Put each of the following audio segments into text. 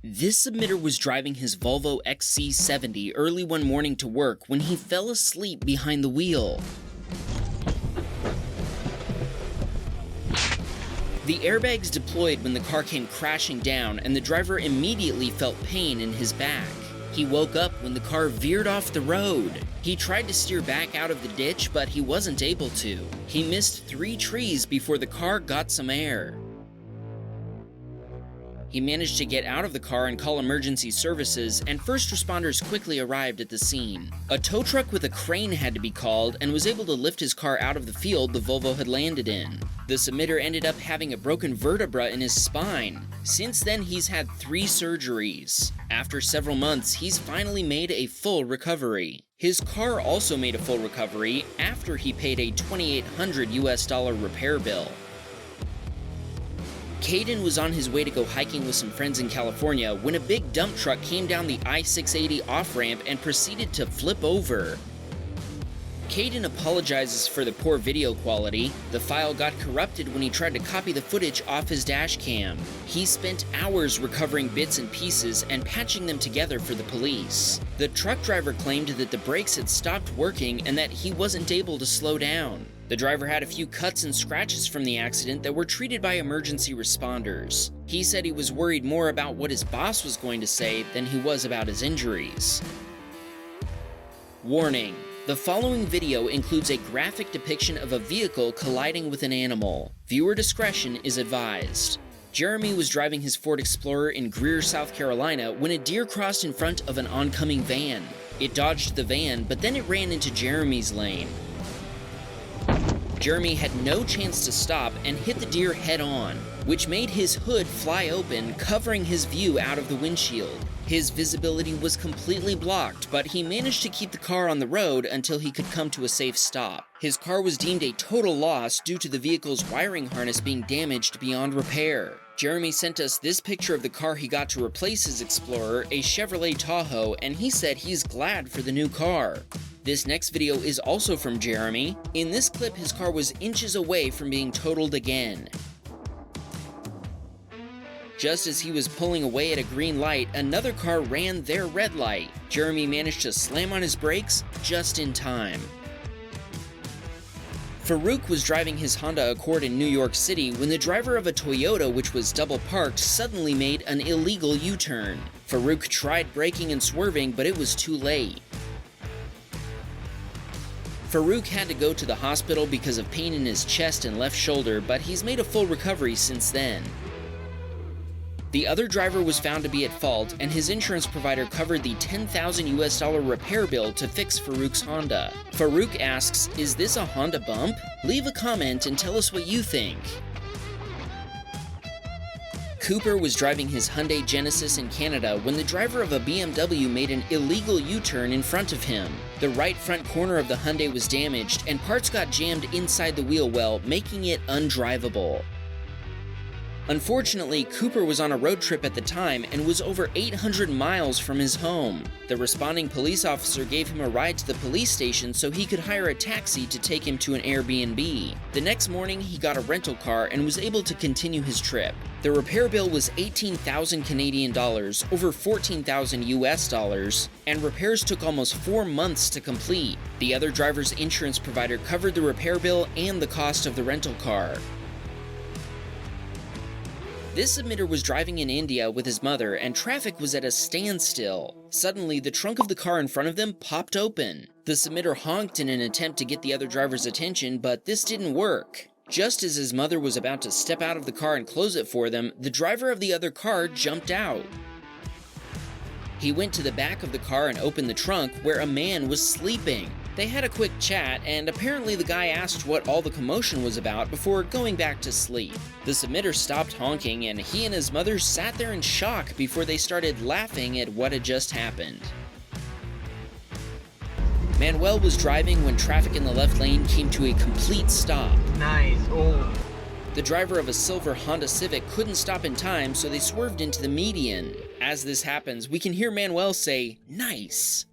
This submitter was driving his Volvo XC70 early one morning to work when he fell asleep behind the wheel. The airbags deployed when the car came crashing down, and the driver immediately felt pain in his back. He woke up when the car veered off the road. He tried to steer back out of the ditch, but he wasn't able to. He missed 3 trees before the car got some air. He managed to get out of the car and call emergency services, and first responders quickly arrived at the scene. A tow truck with a crane had to be called and was able to lift his car out of the field the Volvo had landed in. The submitter ended up having a broken vertebra in his spine. Since then, he's had 3 surgeries. After several months, he's finally made a full recovery. His car also made a full recovery after he paid a $2,800 repair bill. Caden was on his way to go hiking with some friends in California when a big dump truck came down the I-680 off-ramp and proceeded to flip over. Caden apologizes for the poor video quality. The file got corrupted when he tried to copy the footage off his dash cam. He spent hours recovering bits and pieces and patching them together for the police. The truck driver claimed that the brakes had stopped working and that he wasn't able to slow down. The driver had a few cuts and scratches from the accident that were treated by emergency responders. He said he was worried more about what his boss was going to say than he was about his injuries. Warning: the following video includes a graphic depiction of a vehicle colliding with an animal. Viewer discretion is advised. Jeremy was driving his Ford Explorer in Greer, South Carolina when a deer crossed in front of an oncoming van. It dodged the van, but then it ran into Jeremy's lane. Jeremy had no chance to stop and hit the deer head-on, which made his hood fly open, covering his view out of the windshield. His visibility was completely blocked, but he managed to keep the car on the road until he could come to a safe stop. His car was deemed a total loss due to the vehicle's wiring harness being damaged beyond repair. Jeremy sent us this picture of the car he got to replace his Explorer, a Chevrolet Tahoe, and he said he's glad for the new car. This next video is also from Jeremy. In this clip, his car was inches away from being totaled again. Just as he was pulling away at a green light, another car ran their red light. Jeremy managed to slam on his brakes just in time. Farouk was driving his Honda Accord in New York City when the driver of a Toyota, which was double parked, suddenly made an illegal U-turn. Farouk tried braking and swerving, but it was too late. Farouk had to go to the hospital because of pain in his chest and left shoulder, but he's made a full recovery since then. The other driver was found to be at fault, and his insurance provider covered the $10,000 repair bill to fix Farouk's Honda. Farouk asks, "Is this a Honda bump?" Leave a comment and tell us what you think. Cooper was driving his Hyundai Genesis in Canada when the driver of a BMW made an illegal U-turn in front of him. The right front corner of the Hyundai was damaged, and parts got jammed inside the wheel well, making it undrivable. Unfortunately, Cooper was on a road trip at the time and was over 800 miles from his home. The responding police officer gave him a ride to the police station so he could hire a taxi to take him to an Airbnb. The next morning, he got a rental car and was able to continue his trip. The repair bill was 18,000 Canadian dollars, over 14,000 US dollars, and repairs took almost 4 months to complete. The other driver's insurance provider covered the repair bill and the cost of the rental car. This submitter was driving in India with his mother, and traffic was at a standstill. Suddenly, the trunk of the car in front of them popped open. The submitter honked in an attempt to get the other driver's attention, but this didn't work. Just as his mother was about to step out of the car and close it for them, the driver of the other car jumped out. He went to the back of the car and opened the trunk, where a man was sleeping. They had a quick chat, and apparently the guy asked what all the commotion was about before going back to sleep. The submitter stopped honking, and he and his mother sat there in shock before they started laughing at what had just happened. Manuel was driving when traffic in the left lane came to a complete stop. Nice. Oh. The driver of a silver Honda Civic couldn't stop in time, so they swerved into the median. As this happens, we can hear Manuel say, "Nice."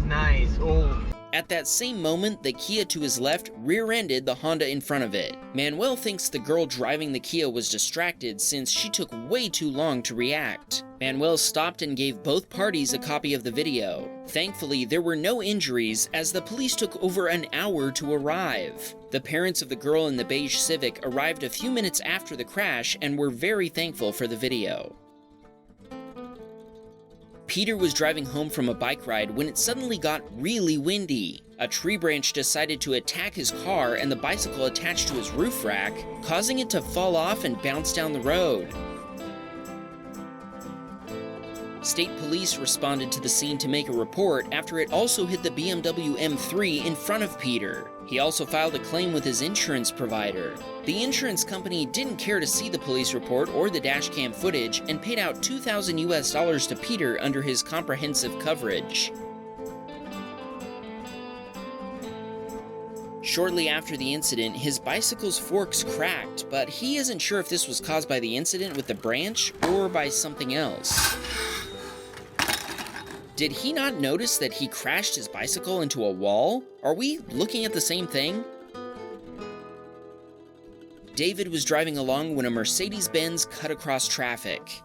Nice. Oh. At that same moment, the Kia to his left rear-ended the Honda in front of it. Manuel thinks the girl driving the Kia was distracted since she took way too long to react. Manuel stopped and gave both parties a copy of the video. Thankfully, there were no injuries as the police took over an hour to arrive. The parents of the girl in the beige Civic arrived a few minutes after the crash and were very thankful for the video. Peter was driving home from a bike ride when it suddenly got really windy. A tree branch decided to attack his car and the bicycle attached to his roof rack, causing it to fall off and bounce down the road. State police responded to the scene to make a report after it also hit the BMW M3 in front of Peter. He also filed a claim with his insurance provider. The insurance company didn't care to see the police report or the dashcam footage and paid out $2,000 to Peter under his comprehensive coverage. Shortly after the incident, his bicycle's forks cracked, but he isn't sure if this was caused by the incident with the branch or by something else. Did he not notice that he crashed his bicycle into a wall? Are we looking at the same thing? David was driving along when a Mercedes-Benz cut across traffic.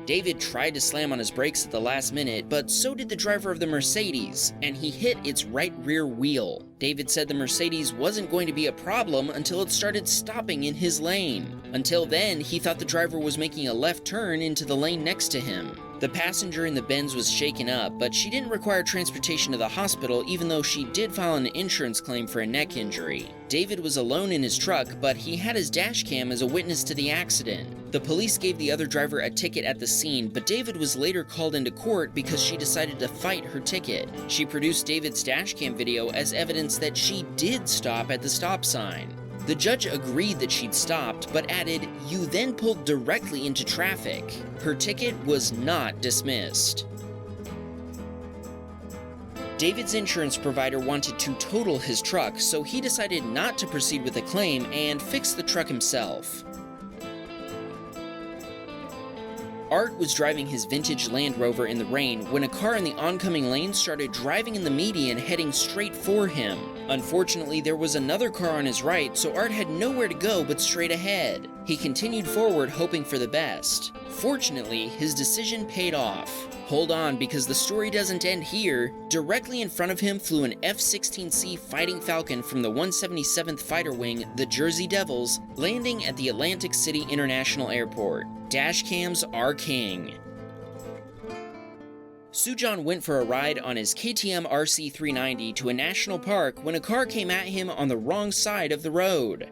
David tried to slam on his brakes at the last minute, but so did the driver of the Mercedes, and he hit its right rear wheel. David said the Mercedes wasn't going to be a problem until it started stopping in his lane. Until then, he thought the driver was making a left turn into the lane next to him. The passenger in the Benz was shaken up, but she didn't require transportation to the hospital even though she did file an insurance claim for a neck injury. David was alone in his truck, but he had his dash cam as a witness to the accident. The police gave the other driver a ticket at the scene, but David was later called into court because she decided to fight her ticket. She produced David's dash cam video as evidence that she did stop at the stop sign. The judge agreed that she'd stopped, but added, "You then pulled directly into traffic." Her ticket was not dismissed. David's insurance provider wanted to total his truck, so he decided not to proceed with the claim and fix the truck himself. Art was driving his vintage Land Rover in the rain when a car in the oncoming lane started driving in the median heading straight for him. Unfortunately, there was another car on his right, so Art had nowhere to go but straight ahead. He continued forward hoping for the best. Fortunately, his decision paid off. Hold on, because the story doesn't end here. Directly in front of him flew an F-16C Fighting Falcon from the 177th Fighter Wing, the Jersey Devils, landing at the Atlantic City International Airport. Dashcams are king. Sujan went for a ride on his KTM RC390 to a national park when a car came at him on the wrong side of the road.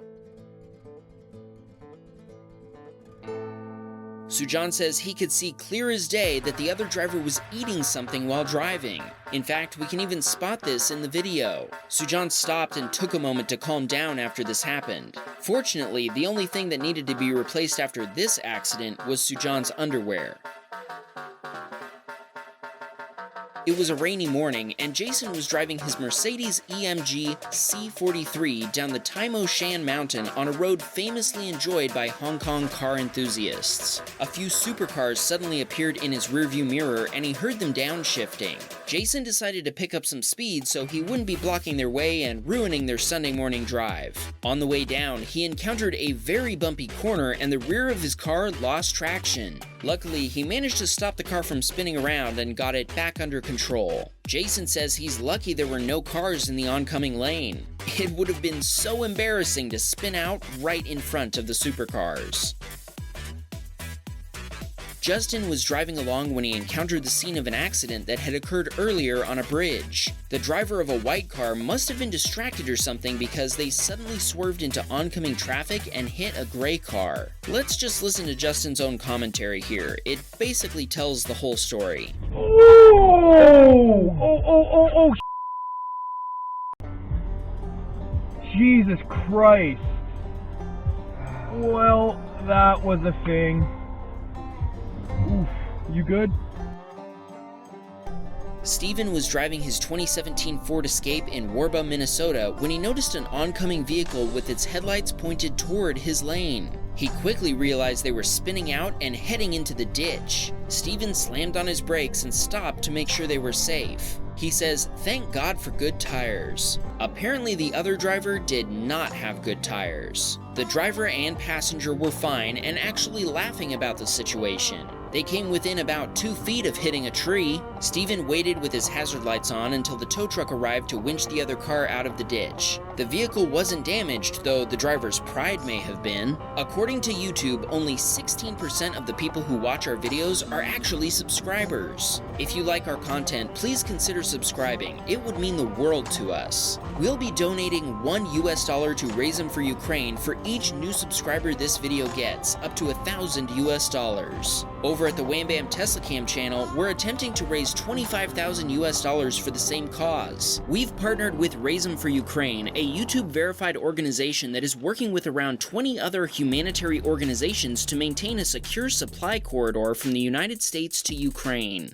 Sujan says he could see clear as day that the other driver was eating something while driving. In fact, we can even spot this in the video. Sujan stopped and took a moment to calm down after this happened. Fortunately, the only thing that needed to be replaced after this accident was Sujan's underwear. It was a rainy morning, and Jason was driving his Mercedes-EMG C43 down the Tai Mo Shan Mountain on a road famously enjoyed by Hong Kong car enthusiasts. A few supercars suddenly appeared in his rearview mirror, and he heard them downshifting. Jason decided to pick up some speed so he wouldn't be blocking their way and ruining their Sunday morning drive. On the way down, he encountered a very bumpy corner, and the rear of his car lost traction. Luckily, he managed to stop the car from spinning around and got it back under control. Jason says he's lucky there were no cars in the oncoming lane. It would have been so embarrassing to spin out right in front of the supercars. Justin was driving along when he encountered the scene of an accident that had occurred earlier on a bridge. The driver of a white car must have been distracted or something because they suddenly swerved into oncoming traffic and hit a gray car. Let's just listen to Justin's own commentary here. It basically tells the whole story. Oh! Jesus Christ. Well, that was a thing. Oof, you good? Steven was driving his 2017 Ford Escape in Warba, Minnesota when he noticed an oncoming vehicle with its headlights pointed toward his lane. He quickly realized they were spinning out and heading into the ditch. Steven slammed on his brakes and stopped to make sure they were safe. He says, "Thank God for good tires." Apparently the other driver did not have good tires. The driver and passenger were fine and actually laughing about the situation. They came within about 2 feet of hitting a tree. Steven waited with his hazard lights on until the tow truck arrived to winch the other car out of the ditch. The vehicle wasn't damaged, though the driver's pride may have been. According to YouTube, only 16% of the people who watch our videos are actually subscribers. If you like our content, please consider subscribing. It would mean the world to us. We'll be donating $1 to Raise Them for Ukraine for each new subscriber this video gets, up to $1,000. Over at the Wham Bam Teslacam channel, we're attempting to raise $25,000 for the same cause. We've partnered with Raise Them for Ukraine, a YouTube-verified organization that is working with around 20 other humanitarian organizations to maintain a secure supply corridor from the United States to Ukraine.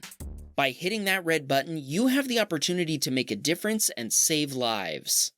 By hitting that red button, you have the opportunity to make a difference and save lives.